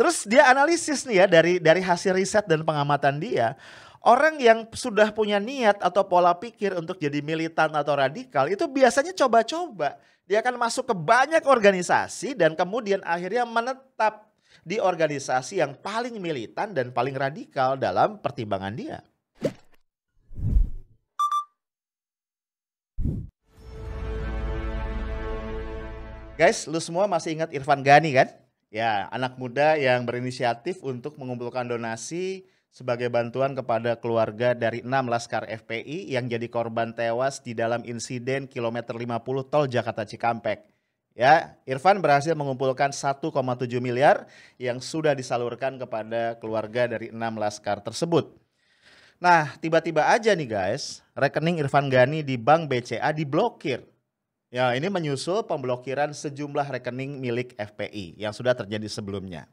Terus dia analisis nih ya dari hasil riset dan pengamatan dia, orang yang sudah punya niat atau pola pikir untuk jadi militan atau radikal itu biasanya coba-coba. Dia akan masuk ke banyak organisasi dan kemudian akhirnya menetap di organisasi yang paling militan dan paling radikal dalam pertimbangan dia. Guys, lu semua masih ingat Irfan Ghani kan? Ya, anak muda yang berinisiatif untuk mengumpulkan donasi sebagai bantuan kepada keluarga dari 6 laskar FPI yang jadi korban tewas di dalam insiden kilometer 50 tol Jakarta Cikampek. Ya, Irfan berhasil mengumpulkan 1,7 miliar yang sudah disalurkan kepada keluarga dari 6 laskar tersebut. Nah, tiba-tiba aja nih guys, rekening Irfan Ghani di Bank BCA diblokir. Ya, ini menyusul pemblokiran sejumlah rekening milik FPI yang sudah terjadi sebelumnya.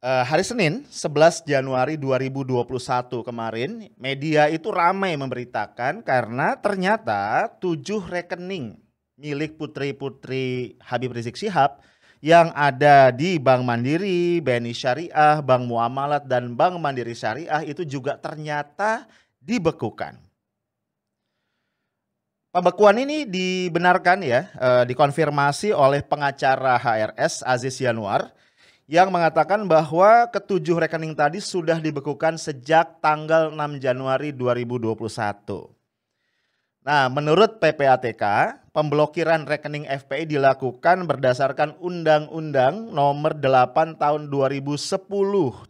Hari Senin 11 Januari 2021 kemarin, media itu ramai memberitakan karena ternyata 7 rekening milik putri-putri Habib Rizik Syihab yang ada di Bank Mandiri, BNI Syariah, Bank Muamalat, dan Bank Mandiri Syariah itu juga ternyata dibekukan. Pembekuan ini dibenarkan ya, dikonfirmasi oleh pengacara HRS Aziz Yanuar yang mengatakan bahwa ketujuh rekening tadi sudah dibekukan sejak tanggal 6 Januari 2021. Nah, menurut PPATK, pemblokiran rekening FPI dilakukan berdasarkan Undang-Undang Nomor 8 Tahun 2010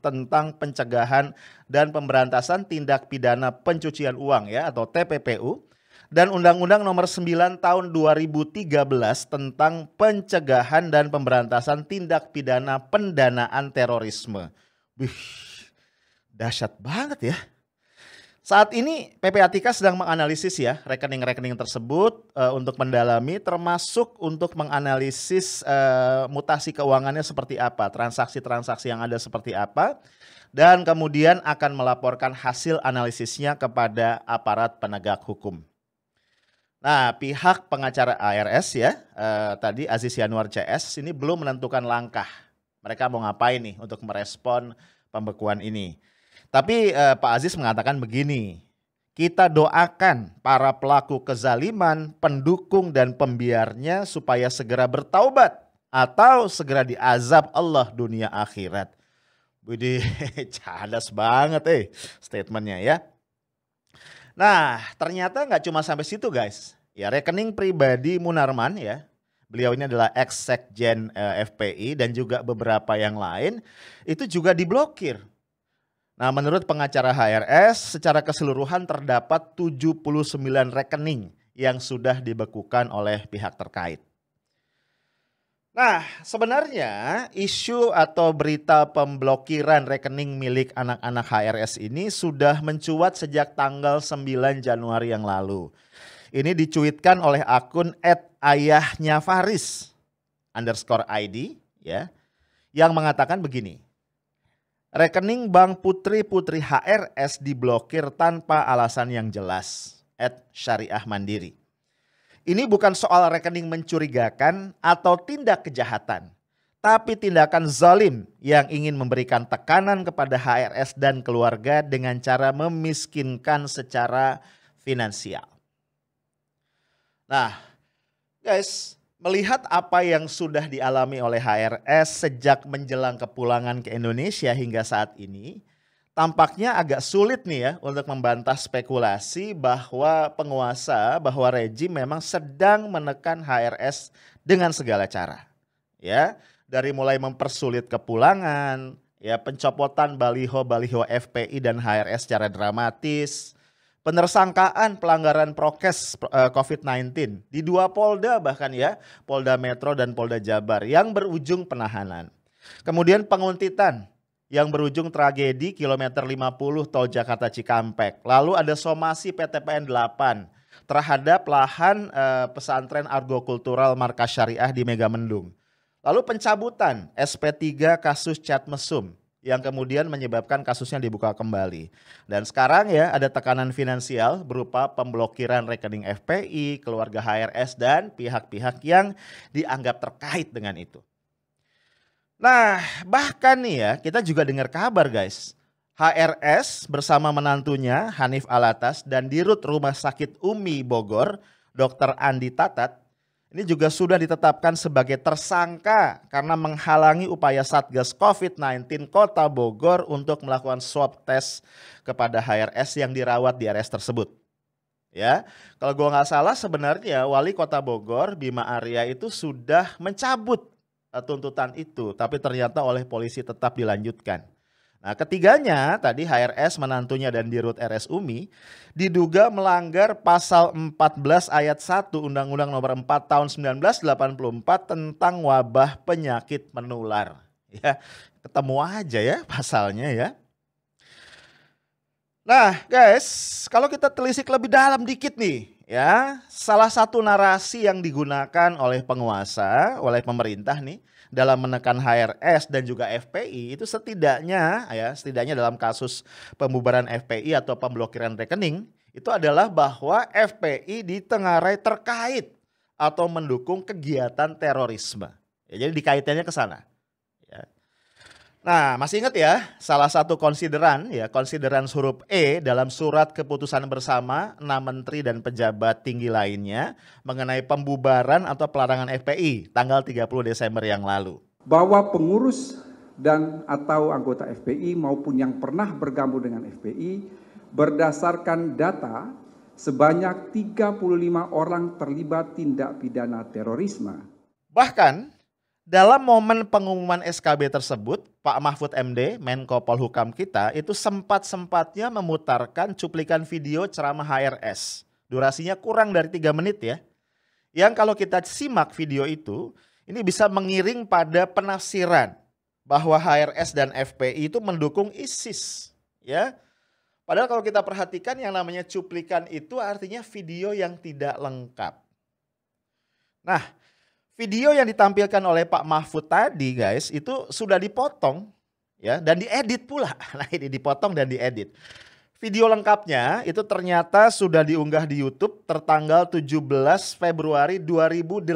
tentang Pencegahan dan Pemberantasan Tindak Pidana Pencucian Uang ya atau TPPU. Dan Undang-Undang Nomor 9 Tahun 2013 tentang Pencegahan dan Pemberantasan Tindak Pidana Pendanaan Terorisme. Wih, dahsyat banget ya. Saat ini PPATK sedang menganalisis ya rekening-rekening tersebut untuk mendalami termasuk untuk menganalisis mutasi keuangannya seperti apa, transaksi-transaksi yang ada seperti apa. Dan kemudian akan melaporkan hasil analisisnya kepada aparat penegak hukum. Nah, pihak pengacara ARS ya, tadi Aziz Yanuar CS ini belum menentukan langkah. Mereka mau ngapain nih untuk merespon pembekuan ini. Tapi Pak Aziz mengatakan begini, kita doakan para pelaku kezaliman, pendukung dan pembiarnya supaya segera bertaubat atau segera diazab Allah dunia akhirat. Widih, cadas banget statementnya ya. Nah, ternyata nggak cuma sampai situ guys. Ya, rekening pribadi Munarman ya. Beliau ini adalah ex-sekjen FPI dan juga beberapa yang lain itu juga diblokir. Nah, menurut pengacara HRS, secara keseluruhan terdapat 79 rekening yang sudah dibekukan oleh pihak terkait. Nah, sebenarnya isu atau berita pemblokiran rekening milik anak-anak HRS ini sudah mencuat sejak tanggal 9 Januari yang lalu. Ini dicuitkan oleh akun @ayahnya_faris_id ya, yang mengatakan begini. Rekening Bank Putri-Putri HRS diblokir tanpa alasan yang jelas. @Syariah Mandiri. Ini bukan soal rekening mencurigakan atau tindak kejahatan, tapi tindakan zalim yang ingin memberikan tekanan kepada HRS dan keluarga dengan cara memiskinkan secara finansial. Nah, guys, melihat apa yang sudah dialami oleh HRS sejak menjelang kepulangan ke Indonesia hingga saat ini, tampaknya agak sulit nih ya untuk membantah spekulasi bahwa bahwa rejim memang sedang menekan HRS dengan segala cara. Ya, dari mulai mempersulit kepulangan, ya pencopotan baliho-baliho FPI dan HRS secara dramatis, penersangkaan pelanggaran prokes COVID-19 di 2 Polda bahkan ya, Polda Metro dan Polda Jabar yang berujung penahanan. Kemudian penguntitan yang berujung tragedi kilometer 50 tol Jakarta Cikampek. Lalu ada somasi PTPN 8 terhadap lahan pesantren Argokultural Markas Syariah di Megamendung. Lalu pencabutan SP3 kasus Chat Mesum yang kemudian menyebabkan kasusnya dibuka kembali. Dan sekarang ya ada tekanan finansial berupa pemblokiran rekening FPI, keluarga HRS dan pihak-pihak yang dianggap terkait dengan itu. Nah, bahkan nih ya, kita juga dengar kabar guys. HRS bersama menantunya Hanif Alatas dan Dirut Rumah Sakit Umi Bogor, Dr. Andi Tatat, ini juga sudah ditetapkan sebagai tersangka karena menghalangi upaya Satgas COVID-19 Kota Bogor untuk melakukan swab test kepada HRS yang dirawat di RS tersebut. Ya, kalau gua nggak salah sebenarnya Wali Kota Bogor Bima Arya itu sudah mencabut tuntutan itu, tapi ternyata oleh polisi tetap dilanjutkan. Nah, ketiganya tadi HRS, menantunya dan Dirut RS Umi diduga melanggar pasal 14 ayat 1 Undang-Undang Nomor 4 Tahun 1984 tentang wabah penyakit menular. Ya, ketemu aja ya pasalnya ya. Nah, guys, kalau kita telisik lebih dalam dikit nih, ya, salah satu narasi yang digunakan oleh penguasa, oleh pemerintah nih dalam menekan HRS dan juga FPI itu setidaknya dalam kasus pembubaran FPI atau pemblokiran rekening itu adalah bahwa FPI ditengarai terkait atau mendukung kegiatan terorisme. Ya, jadi dikaitannya ke sana. Ya. Nah, masih ingat ya, salah satu konsideran huruf E dalam surat keputusan bersama 6 menteri dan pejabat tinggi lainnya mengenai pembubaran atau pelarangan FPI tanggal 30 Desember yang lalu. Bahwa pengurus dan atau anggota FPI maupun yang pernah bergabung dengan FPI berdasarkan data sebanyak 35 orang terlibat tindak pidana terorisme. Bahkan dalam momen pengumuman SKB tersebut, Pak Mahfud MD, Menko Polhukam kita, itu sempat-sempatnya memutarkan cuplikan video ceramah HRS. Durasinya kurang dari 3 menit ya. Yang kalau kita simak video itu, ini bisa mengiring pada penafsiran bahwa HRS dan FPI itu mendukung ISIS. Ya. Padahal kalau kita perhatikan yang namanya cuplikan itu artinya video yang tidak lengkap. Nah, video yang ditampilkan oleh Pak Mahfud tadi guys itu sudah dipotong ya dan diedit pula. Nah, ini dipotong dan diedit. Video lengkapnya itu ternyata sudah diunggah di YouTube tertanggal 17 Februari 2018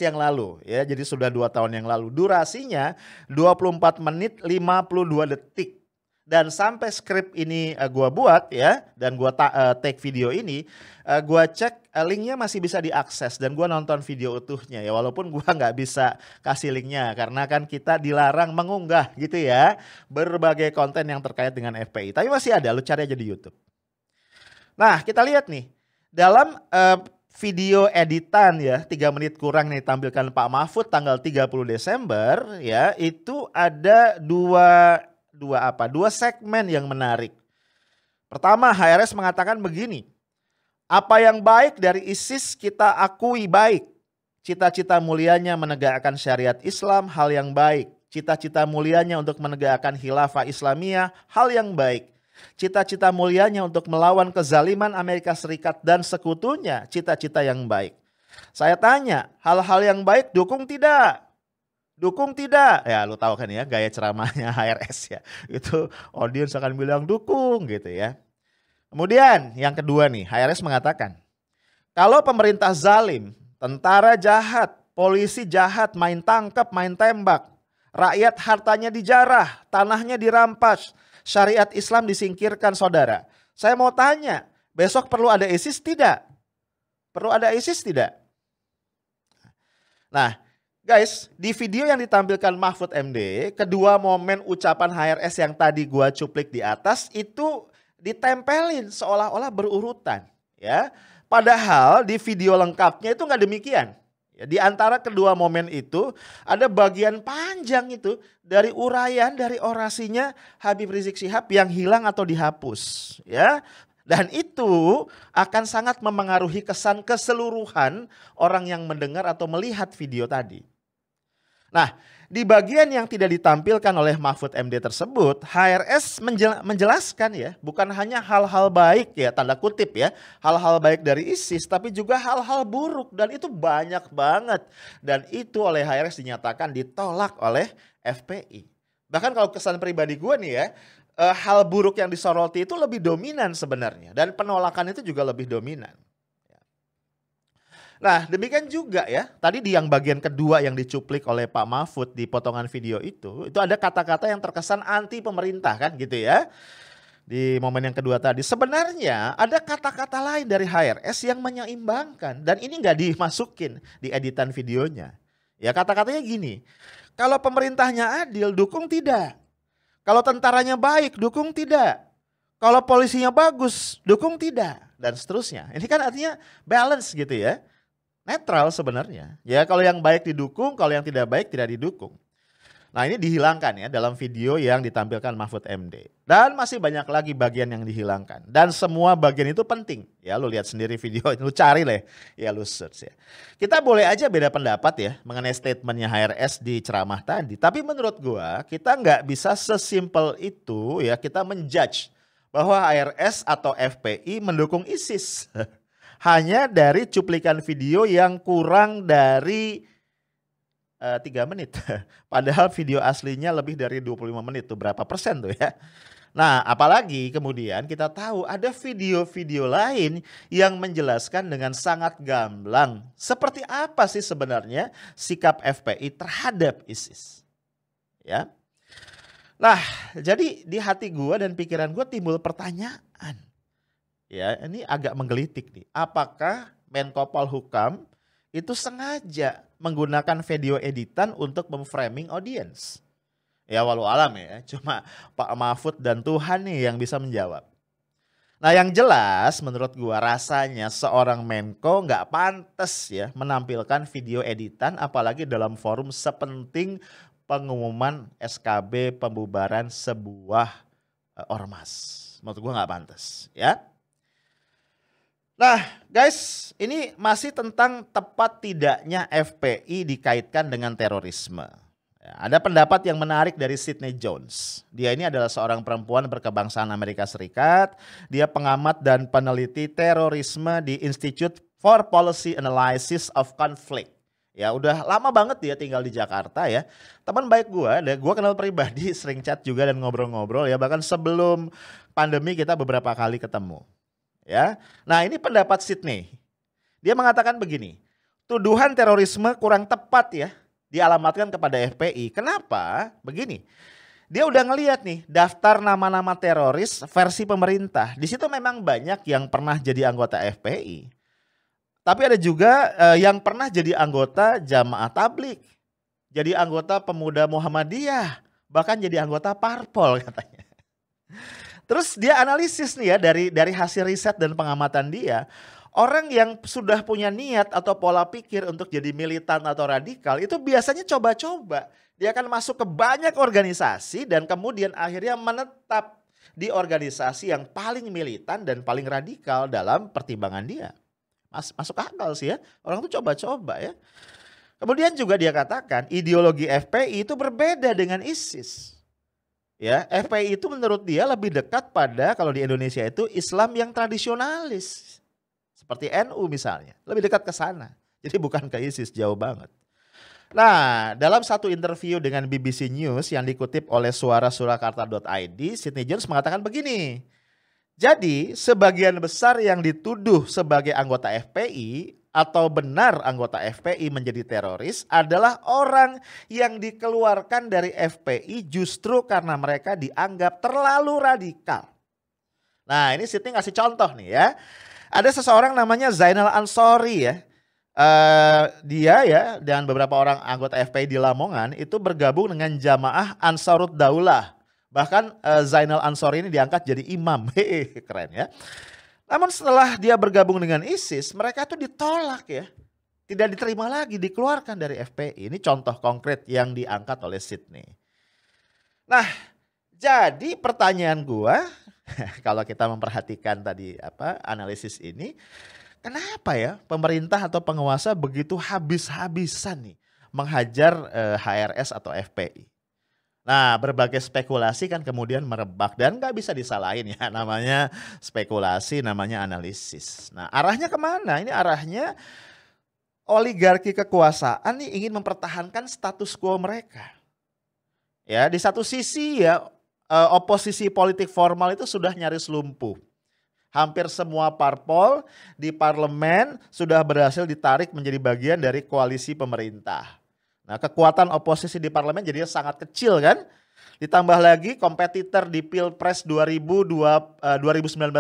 yang lalu ya. Jadi sudah 2 tahun yang lalu. Durasinya 24 menit 52 detik. Dan sampai skrip ini gua buat ya dan gua take video ini, gua cek linknya masih bisa diakses dan gua nonton video utuhnya ya, walaupun gua nggak bisa kasih linknya karena kan kita dilarang mengunggah gitu ya berbagai konten yang terkait dengan FPI. Tapi masih ada, lu cari aja di YouTube. Nah, kita lihat nih dalam video editan ya 3 menit kurang nih tampilkan Pak Mahfud tanggal 30 Desember ya, itu ada dua segmen yang menarik. Pertama, HRS mengatakan begini, apa yang baik dari ISIS kita akui baik. Cita-cita mulianya menegakkan syariat Islam, hal yang baik. Cita-cita mulianya untuk menegakkan khilafah Islamiyah, hal yang baik. Cita-cita mulianya untuk melawan kezaliman Amerika Serikat dan sekutunya, cita-cita yang baik. Saya tanya, hal-hal yang baik dukung tidak? Dukung tidak? Ya lu tahu kan ya gaya ceramahnya HRS ya. Itu audiens akan bilang dukung gitu ya. Kemudian yang kedua nih, HRS mengatakan kalau pemerintah zalim, tentara jahat, polisi jahat, main tangkap, main tembak, rakyat hartanya dijarah, tanahnya dirampas, syariat Islam disingkirkan saudara. Saya mau tanya, besok perlu ada ISIS tidak? Perlu ada ISIS tidak? Nah, guys, di video yang ditampilkan Mahfud MD, kedua momen ucapan HRS yang tadi gua cuplik di atas itu ditempelin seolah-olah berurutan, ya. Padahal di video lengkapnya itu nggak demikian. Ya, di antara kedua momen itu ada bagian panjang itu dari uraian dari orasinya Habib Rizik Syihab yang hilang atau dihapus, ya. Dan itu akan sangat memengaruhi kesan keseluruhan orang yang mendengar atau melihat video tadi. Nah, di bagian yang tidak ditampilkan oleh Mahfud MD tersebut, HRS menjelaskan ya, bukan hanya hal-hal baik ya, tanda kutip ya, hal-hal baik dari ISIS, tapi juga hal-hal buruk dan itu banyak banget. Dan itu oleh HRS dinyatakan ditolak oleh FPI. Bahkan kalau kesan pribadi gue nih ya, hal buruk yang disoroti itu lebih dominan sebenarnya dan penolakan itu juga lebih dominan. Nah, demikian juga ya. Tadi di yang bagian kedua yang dicuplik oleh Pak Mahfud di potongan video itu ada kata-kata yang terkesan anti pemerintah kan gitu ya. Di momen yang kedua tadi sebenarnya ada kata-kata lain dari HRS yang menyeimbangkan dan ini nggak dimasukin di editan videonya. Ya kata-katanya gini, kalau pemerintahnya adil dukung tidak. Kalau tentaranya baik dukung tidak. Kalau polisinya bagus dukung tidak dan seterusnya. Ini kan artinya balance gitu ya. Netral sebenarnya. Ya kalau yang baik didukung, kalau yang tidak baik tidak didukung. Nah ini dihilangkan ya dalam video yang ditampilkan Mahfud MD. Dan masih banyak lagi bagian yang dihilangkan. Dan semua bagian itu penting. Ya lu lihat sendiri video, lu cari lah ya lu search ya. Kita boleh aja beda pendapat ya mengenai statementnya HRS di ceramah tadi. Tapi menurut gua kita nggak bisa sesimpel itu ya kita menjudge bahwa HRS atau FPI mendukung ISIS. Hanya dari cuplikan video yang kurang dari 3 menit. Padahal video aslinya lebih dari 25 menit tuh berapa persen tuh ya. Nah apalagi kemudian kita tahu ada video-video lain yang menjelaskan dengan sangat gamblang. Seperti apa sih sebenarnya sikap FPI terhadap ISIS. Ya. Nah jadi di hati gua dan pikiran gua timbul pertanyaan. Ya, ini agak menggelitik nih. Apakah Menko Polhukam itu sengaja menggunakan video editan untuk memframing audience? Ya walau alam ya, cuma Pak Mahfud dan Tuhan nih yang bisa menjawab. Nah yang jelas menurut gua rasanya seorang Menko nggak pantas ya menampilkan video editan apalagi dalam forum sepenting pengumuman SKB pembubaran sebuah ormas. Menurut gua nggak pantas ya. Nah guys ini masih tentang tepat tidaknya FPI dikaitkan dengan terorisme. Ya, ada pendapat yang menarik dari Sidney Jones. Dia ini adalah seorang perempuan berkebangsaan Amerika Serikat. Dia pengamat dan peneliti terorisme di Institute for Policy Analysis of Conflict. Ya udah lama banget dia tinggal di Jakarta ya. Teman baik gue kenal pribadi sering chat juga dan ngobrol-ngobrol ya. Bahkan sebelum pandemi kita beberapa kali ketemu. Ya, nah ini pendapat Sidney. Dia mengatakan begini, tuduhan terorisme kurang tepat ya dialamatkan kepada FPI. Kenapa? Begini, dia udah ngelihat nih daftar nama-nama teroris versi pemerintah. Di situ memang banyak yang pernah jadi anggota FPI. Tapi ada juga yang pernah jadi anggota Jamaah Tabligh, jadi anggota Pemuda Muhammadiyah, bahkan jadi anggota Parpol katanya. Terus dia analisis nih ya dari hasil riset dan pengamatan dia. Orang yang sudah punya niat atau pola pikir untuk jadi militan atau radikal itu biasanya coba-coba. Dia akan masuk ke banyak organisasi dan kemudian akhirnya menetap di organisasi yang paling militan dan paling radikal dalam pertimbangan dia. Masuk akal sih ya, orang tuh coba-coba ya. Kemudian juga dia katakan ideologi FPI itu berbeda dengan ISIS. Ya, FPI itu menurut dia lebih dekat pada kalau di Indonesia itu Islam yang tradisionalis. Seperti NU misalnya, lebih dekat ke sana. Jadi bukan ke ISIS, jauh banget. Nah, dalam satu interview dengan BBC News yang dikutip oleh suarasurakarta.id, Sidney Jones mengatakan begini. Jadi, sebagian besar yang dituduh sebagai anggota FPI atau benar anggota FPI menjadi teroris adalah orang yang dikeluarkan dari FPI justru karena mereka dianggap terlalu radikal. Nah ini Sidney ngasih contoh nih ya. Ada seseorang namanya Zainal Ansori ya. Dia ya dan beberapa orang anggota FPI di Lamongan itu bergabung dengan Jamaah Ansarud Daulah. Bahkan Zainal Ansori ini diangkat jadi imam. Hehehe, keren ya. Namun setelah dia bergabung dengan ISIS, mereka tuh ditolak ya. Tidak diterima lagi, dikeluarkan dari FPI. Ini contoh konkret yang diangkat oleh Sidney. Nah, jadi pertanyaan gua, kalau kita memperhatikan tadi analisis ini, kenapa ya pemerintah atau penguasa begitu habis-habisan nih menghajar HRS atau FPI? Nah berbagai spekulasi kan kemudian merebak dan gak bisa disalahin ya, namanya spekulasi, namanya analisis. Nah arahnya kemana? Ini arahnya oligarki kekuasaan nih ingin mempertahankan status quo mereka. Ya di satu sisi ya oposisi politik formal itu sudah nyaris lumpuh. Hampir semua parpol di parlemen sudah berhasil ditarik menjadi bagian dari koalisi pemerintah. Nah, kekuatan oposisi di parlemen jadinya sangat kecil kan? Ditambah lagi kompetitor di Pilpres 2019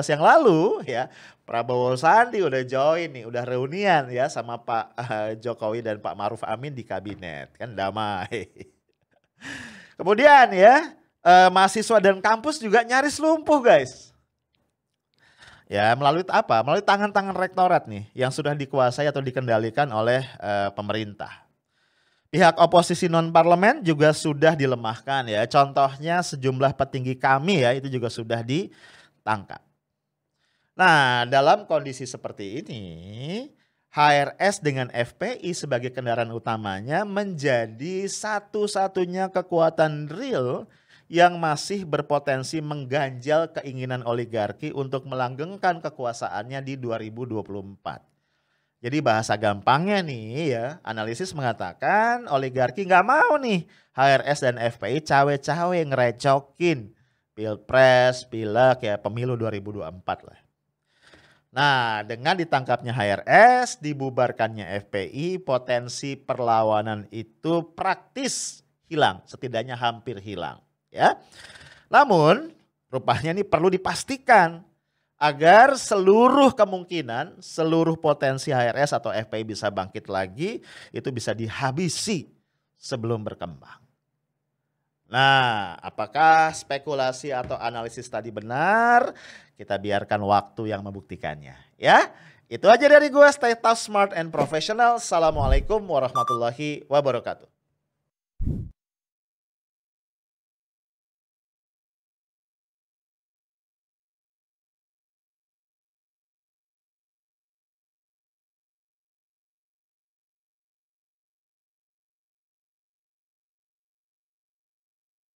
yang lalu ya, Prabowo Sandi udah join nih, udah reunian ya sama Pak Jokowi dan Pak Maruf Amin di kabinet, kan damai. Kemudian ya, mahasiswa dan kampus juga nyaris lumpuh guys. Ya, melalui apa? Melalui tangan-tangan rektorat nih yang sudah dikuasai atau dikendalikan oleh pemerintah. Pihak oposisi non-parlemen juga sudah dilemahkan ya. Contohnya sejumlah petinggi kami ya itu juga sudah ditangkap. Nah, dalam kondisi seperti ini, HRS dengan FPI sebagai kendaraan utamanya menjadi satu-satunya kekuatan real yang masih berpotensi mengganjal keinginan oligarki untuk melanggengkan kekuasaannya di 2024. Jadi bahasa gampangnya nih ya, analisis mengatakan oligarki nggak mau nih HRS dan FPI cawe-cawe ngerecokin Pilpres, Pileg ya pemilu 2024 lah. Nah, dengan ditangkapnya HRS, dibubarkannya FPI, potensi perlawanan itu praktis hilang, setidaknya hampir hilang. Ya, namun rupanya ini perlu dipastikan agar seluruh kemungkinan, seluruh potensi HRS atau FPI bisa bangkit lagi, itu bisa dihabisi sebelum berkembang. Nah, apakah spekulasi atau analisis tadi benar? Kita biarkan waktu yang membuktikannya. Ya, itu aja dari gue. Stay tough, smart, and professional. Assalamualaikum warahmatullahi wabarakatuh.